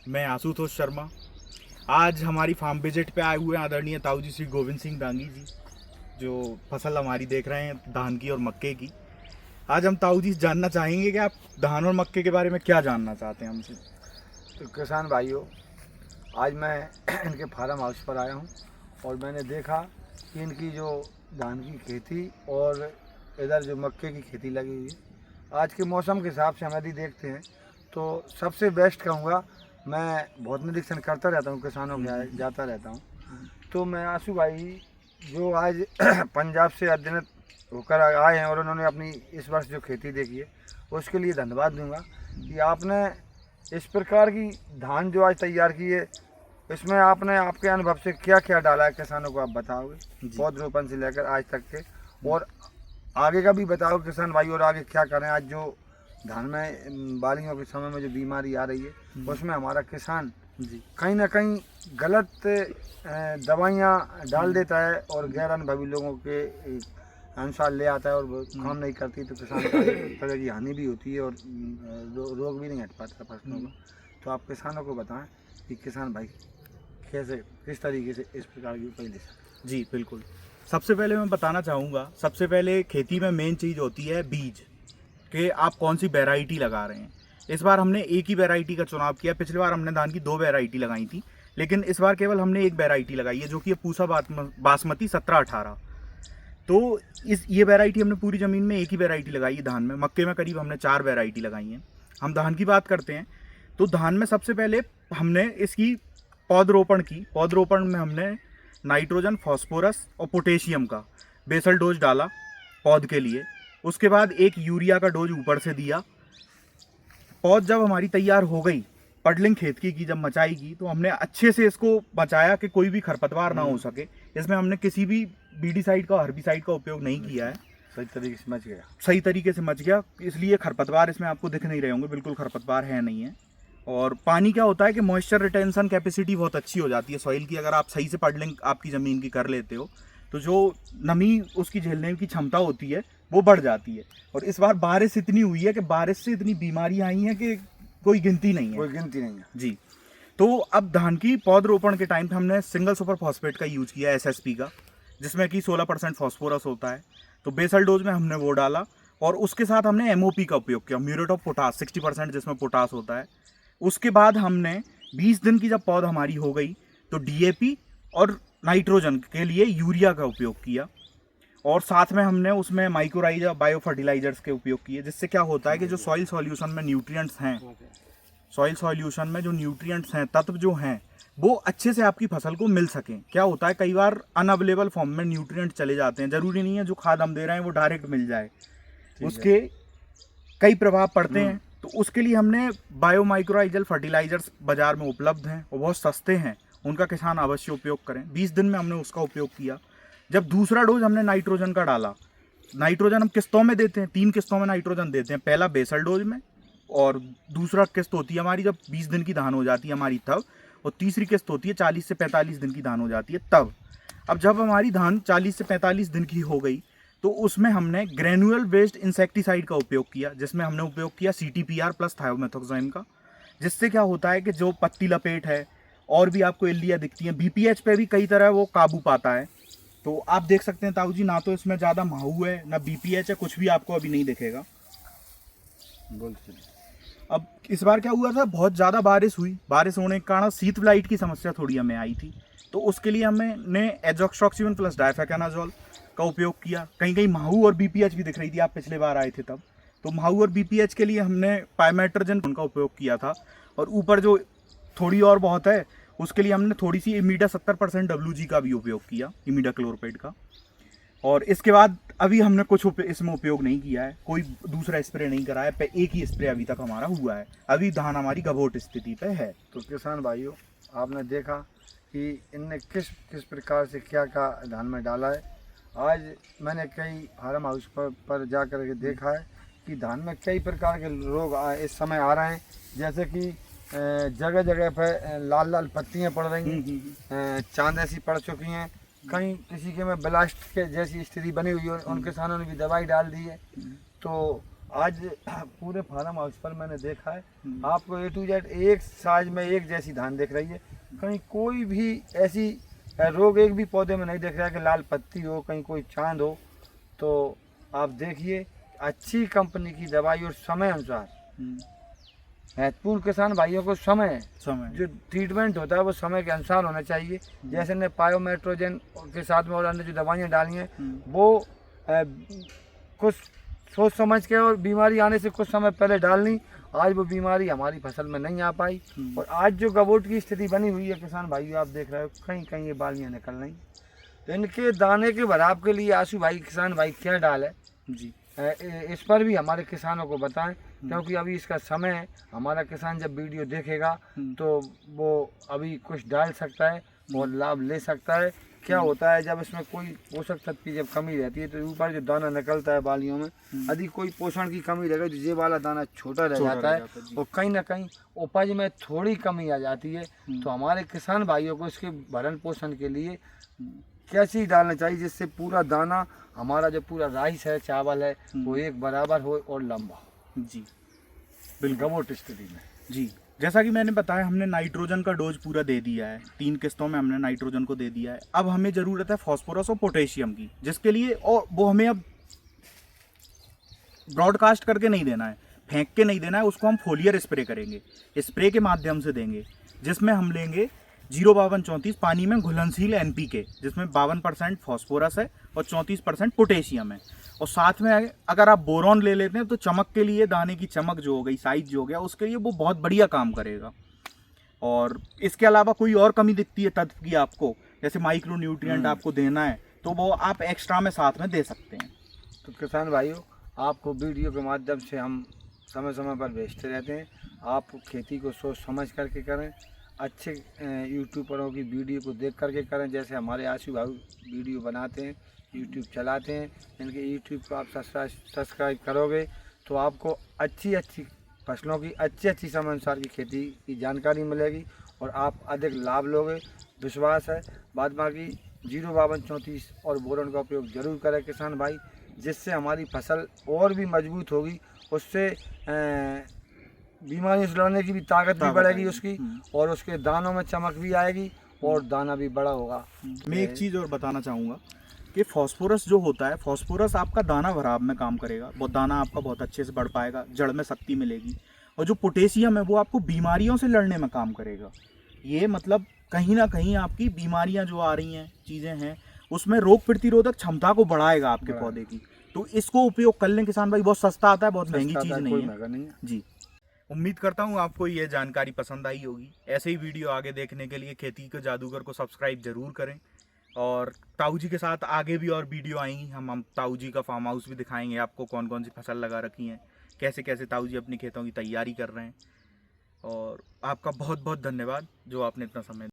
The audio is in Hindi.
मैं आशुतोष शर्मा। आज हमारी फार्म विजिट पे आए हुए हैं आदरणीय ताऊ जी श्री गोविंद सिंह डांगी जी, जो फसल हमारी देख रहे हैं धान की और मक्के की। आज हम ताऊ जी जानना चाहेंगे कि आप धान और मक्के के बारे में क्या जानना चाहते हैं हमसे। तो किसान भाइयों, आज मैं इनके फार्म हाउस पर आया हूँ और मैंने देखा कि इनकी जो धान की खेती और इधर जो मक्के की खेती लगी हुई है, आज के मौसम के हिसाब से हम यदि देखते हैं तो सबसे बेस्ट कहूँगा। मैं बहुत निरीक्षण करता रहता हूँ, किसानों के जाता रहता हूँ। तो मैं आशु भाई जो आज पंजाब से अध्ययन होकर आए हैं और उन्होंने अपनी इस वर्ष जो खेती देखी है उसके लिए धन्यवाद दूंगा कि आपने इस प्रकार की धान जो आज तैयार की है, इसमें आपने आपके अनुभव से क्या क्या डाला है किसानों को आप बताओगे, पौधरोपण से लेकर आज तक के, और आगे का भी बताओ किसान भाई, और आगे क्या करें। आज जो धान में बालियों के समय में जो बीमारी आ रही है उसमें हमारा किसान कहीं ना कहीं गलत दवाइयाँ डाल देता है और गैर अनुभवी लोगों के अनुसार ले आता है और वो काम नहीं करती, तो किसान को एक तरह की हानि भी होती है और रोग भी नहीं हट पाता फसलों का। तो आप किसानों को बताएं कि किसान भाई कैसे किस तरीके से इस प्रकार की उपज ले सकते। जी बिल्कुल। सबसे पहले मैं बताना चाहूँगा, सबसे पहले खेती में मेन चीज़ होती है बीज, कि आप कौन सी वैरायटी लगा रहे हैं। इस बार हमने एक ही वैरायटी का चुनाव किया। पिछली बार हमने धान की 2 वैरायटी लगाई थी, लेकिन इस बार केवल हमने एक वैरायटी लगाई है, जो कि है पूसा बासमती 17-18। तो ये वैरायटी हमने पूरी ज़मीन में एक ही वैरायटी लगाई है। धान में, मक्के में करीब हमने 4 वैरायटी लगाई हैं। हम धान की बात करते हैं तो धान में सबसे पहले हमने इसकी पौधरोपण की। पौधरोपण में हमने नाइट्रोजन, फास्फोरस और पोटेशियम का बेसल डोज डाला पौध के लिए। उसके बाद एक यूरिया का डोज ऊपर से दिया। पौध जब हमारी तैयार हो गई, पडलिंग खेत की जब मचाई की, तो हमने अच्छे से इसको बचाया कि कोई भी खरपतवार ना हो सके। इसमें हमने किसी भी बीडीसाइड का, हर्बिसाइड का उपयोग नहीं किया है। सही तरीके से मच गया, सही तरीके से मच गया, इसलिए खरपतवार इसमें आपको दिख नहीं रहे होंगे, बिल्कुल खरपतवार है नहीं है। और पानी क्या होता है कि मॉइस्चर रिटेंशन कैपेसिटी बहुत अच्छी हो जाती है सॉइल की। अगर आप सही से पडलिंग आपकी ज़मीन की कर लेते हो तो जो नमी उसकी झेलने की क्षमता होती है वो बढ़ जाती है। और इस बार बारिश इतनी हुई है कि बारिश से इतनी बीमारियां आई हैं कि कोई गिनती नहीं है। कोई गिनती नहीं है जी। तो अब धान की पौधरोपण के टाइम पे हमने सिंगल सुपर फॉस्फेट का यूज किया, SSP का, जिसमें कि 16% फॉस्फोरस होता है। तो बेसल डोज में हमने वो डाला और उसके साथ हमने MOP का उपयोग किया, म्यूरेट ऑफ पोटास, 60% जिसमें पोटास होता है। उसके बाद हमने 20 दिन की जब पौध हमारी हो गई तो DAP और नाइट्रोजन के लिए यूरिया का उपयोग किया। और साथ में हमने उसमें माइक्रोराइजा, बायो फर्टिलाइजर्स के उपयोग किए, जिससे क्या होता है कि जो सॉइल सॉल्यूशन में न्यूट्रिएंट्स हैं, सॉइल सॉल्यूशन में जो न्यूट्रिएंट्स हैं, तत्व जो हैं, वो अच्छे से आपकी फसल को मिल सकें। क्या होता है कई बार अनअवेलेबल फॉर्म में न्यूट्रिएंट चले जाते हैं, ज़रूरी नहीं है जो खाद हम दे रहे हैं वो डायरेक्ट मिल जाए, उसके कई प्रभाव पड़ते हैं। तो उसके लिए हमने बायो माइक्रोराइजल फर्टिलाइजर्स बाजार में उपलब्ध हैं और बहुत सस्ते हैं, उनका किसान अवश्य उपयोग करें। 20 दिन में हमने उसका उपयोग किया। जब दूसरा डोज हमने नाइट्रोजन का डाला, नाइट्रोजन हम किस्तों में देते हैं, 3 किस्तों में नाइट्रोजन देते हैं। पहला बेसल डोज में, और दूसरा किस्त होती है हमारी जब 20 दिन की धान हो जाती है हमारी तब, और तीसरी किस्त होती है 40 से 45 दिन की धान हो जाती है तब। अब जब हमारी धान 40 से 45 दिन की हो गई तो उसमें हमने ग्रेनुअल बेस्ड इंसेक्टिसाइड का उपयोग किया, जिसमें हमने उपयोग किया CTPR प्लस थायोमेथोक्साम का। जिससे क्या होता है कि जो पत्ती लपेट है और भी आपको इल्लियाँ दिखती हैं, BPH पे भी कई तरह वो काबू पाता है। तो आप देख सकते हैं ताऊ जी, ना तो इसमें ज़्यादा माहू है ना BPH है, कुछ भी आपको अभी नहीं दिखेगा। अब इस बार क्या हुआ था, बहुत ज़्यादा बारिश हुई। बारिश होने के कारण शीत ब्लाइट की समस्या थोड़ी हमें आई थी, तो उसके लिए हमने एजोक्सिस्ट्रोक्सिन प्लस डाइफेकानाजोल का उपयोग किया। कहीं कहीं माहू और BPH भी दिख रही थी, आप पिछले बार आए थे तब। तो माहू और BPH के लिए हमने पाइमेट्रोजन उनका उपयोग किया था। और ऊपर जो थोड़ी और बहुत है उसके लिए हमने थोड़ी सी इमीडा 70% WG का भी उपयोग किया, इमीडा क्लोरपेड का। और इसके बाद अभी हमने कुछ इसमें उपयोग नहीं किया है, कोई दूसरा स्प्रे नहीं करा है। एक ही स्प्रे अभी तक हमारा हुआ है। अभी धान हमारी गभोट स्थिति पे है। तो किसान भाइयों, आपने देखा कि इनने किस किस प्रकार से क्या क्या धान में डाला है। आज मैंने कई फार्म हाउस पर जा कर के देखा है कि धान में कई प्रकार के रोग इस समय आ रहे हैं, जैसे कि जगह जगह पर लाल लाल पत्तियां पड़ रही हैं, चांद ऐसी पड़ चुकी हैं, कहीं किसी के में ब्लास्ट के जैसी स्थिति बनी हुई है। उन किसानों ने भी दवाई डाल दी है। तो आज पूरे फार्म हाउस पर मैंने देखा है, आपको A to Z एक साइज में एक जैसी धान दिख रही है। कहीं कोई भी ऐसी रोग एक भी पौधे में नहीं दिख रहा है कि लाल पत्ती हो, कहीं कोई चांद हो। तो आप देखिए, अच्छी कंपनी की दवाई और समय अनुसार, महत्वपूर्ण किसान भाइयों को समय जो ट्रीटमेंट होता है वो समय के अनुसार होना चाहिए। जैसे ने पायोमेट्रोजन के साथ में और अन्य जो दवाइयाँ डाली हैं वो कुछ सोच समझ के और बीमारी आने से कुछ समय पहले डालनी। आज वो बीमारी हमारी फसल में नहीं आ पाई और आज जो गबोट की स्थिति बनी हुई है किसान भाइयों, आप देख रहे हो कहीं कहीं ये बालियाँ निकल रही। तो इनके दाने के भराव के लिए आशु भाई किसान भाई क्या डाले जी, इस पर भी हमारे किसानों को बताएं, क्योंकि अभी इसका समय है। हमारा किसान जब वीडियो देखेगा तो वो अभी कुछ डाल सकता है और लाभ ले सकता है। क्या होता है, जब इसमें कोई पोषक तत्व की जब कमी रहती है तो ऊपर जो दाना निकलता है बालियों में, यदि कोई पोषण की कमी रहेगी तो ये वाला दाना छोटा रह जाता है और कहीं ना कहीं उपज में थोड़ी कमी आ जाती है। तो हमारे किसान भाइयों को इसके भरण पोषण के लिए क्या चीज़ डालना चाहिए जिससे पूरा दाना हमारा जो पूरा राइस है, चावल है, वो एक बराबर हो और लंबा हो जी, बिल्कुल गमोट स्थिति में जी। जैसा कि मैंने बताया, हमने नाइट्रोजन का डोज पूरा दे दिया है, 3 किस्तों में हमने नाइट्रोजन को दे दिया है। अब हमें ज़रूरत है फास्फोरस और पोटेशियम की, जिसके लिए और वो हमें अब ब्रॉडकास्ट करके नहीं देना है, फेंक के नहीं देना है, उसको हम फोलियर स्प्रे करेंगे, स्प्रे के माध्यम से देंगे, जिसमें हम लेंगे 05234 पानी में घुलनशील NPK, जिसमें 52% फास्फोरस है और 34% पोटेशियम है। और साथ में अगर आप बोरॉन ले लेते हैं तो चमक के लिए, दाने की चमक जो हो गई, साइज जो हो गया, उसके लिए वो बहुत बढ़िया काम करेगा। और इसके अलावा कोई और कमी दिखती है तत्व की आपको, जैसे माइक्रो न्यूट्रिएंट आपको देना है, तो वो आप एक्स्ट्रा में साथ में दे सकते हैं। तो किसान भाइयों, आपको वीडियो के माध्यम से हम समय समय पर भेजते रहते हैं। आप खेती को सोच समझ करके करें, अच्छे यूट्यूबरों की वीडियो को देख करके करें। जैसे हमारे आशु भाई वीडियो बनाते हैं, यूट्यूब चलाते हैं, इनके यूट्यूब को आप सब्सक्राइब करोगे तो आपको अच्छी अच्छी फसलों की अच्छी समय अनुसार की खेती की जानकारी मिलेगी और आप अधिक लाभ लोगे, विश्वास है। बाद बाकी 05234 और बोरॉन का उपयोग जरूर करें किसान भाई, जिससे हमारी फसल और भी मजबूत होगी। उससे बीमारियों से लड़ने की भी ताकत भी बढ़ेगी उसकी, और उसके दानों में चमक भी आएगी और दाना भी बड़ा होगा। मैं एक चीज़ और बताना चाहूँगा कि फास्फोरस जो होता है, फास्फोरस आपका दाना भराव में काम करेगा, वो दाना आपका बहुत अच्छे से बढ़ पाएगा, जड़ में शक्ति मिलेगी। और जो पोटेशियम है वो आपको बीमारियों से लड़ने में काम करेगा। ये मतलब कहीं ना कहीं आपकी बीमारियां जो आ रही हैं, चीज़ें हैं, उसमें रोग प्रतिरोधक क्षमता को बढ़ाएगा आपके पौधे की। तो इसको उपयोग कर लें किसान भाई, बहुत सस्ता आता है, बहुत महंगी चीज़ नहीं है जी। उम्मीद करता हूँ आपको ये जानकारी पसंद आई होगी। ऐसे ही वीडियो आगे देखने के लिए खेती के जादूगर को सब्सक्राइब जरूर करें। और ताऊ जी के साथ आगे भी और वीडियो आएंगी। हम ताऊ जी का फार्म हाउस भी दिखाएंगे आपको, कौन कौन सी फसल लगा रखी हैं, कैसे कैसे ताऊ जी अपनी खेतों की तैयारी कर रहे हैं। और आपका बहुत बहुत धन्यवाद जो आपने इतना समय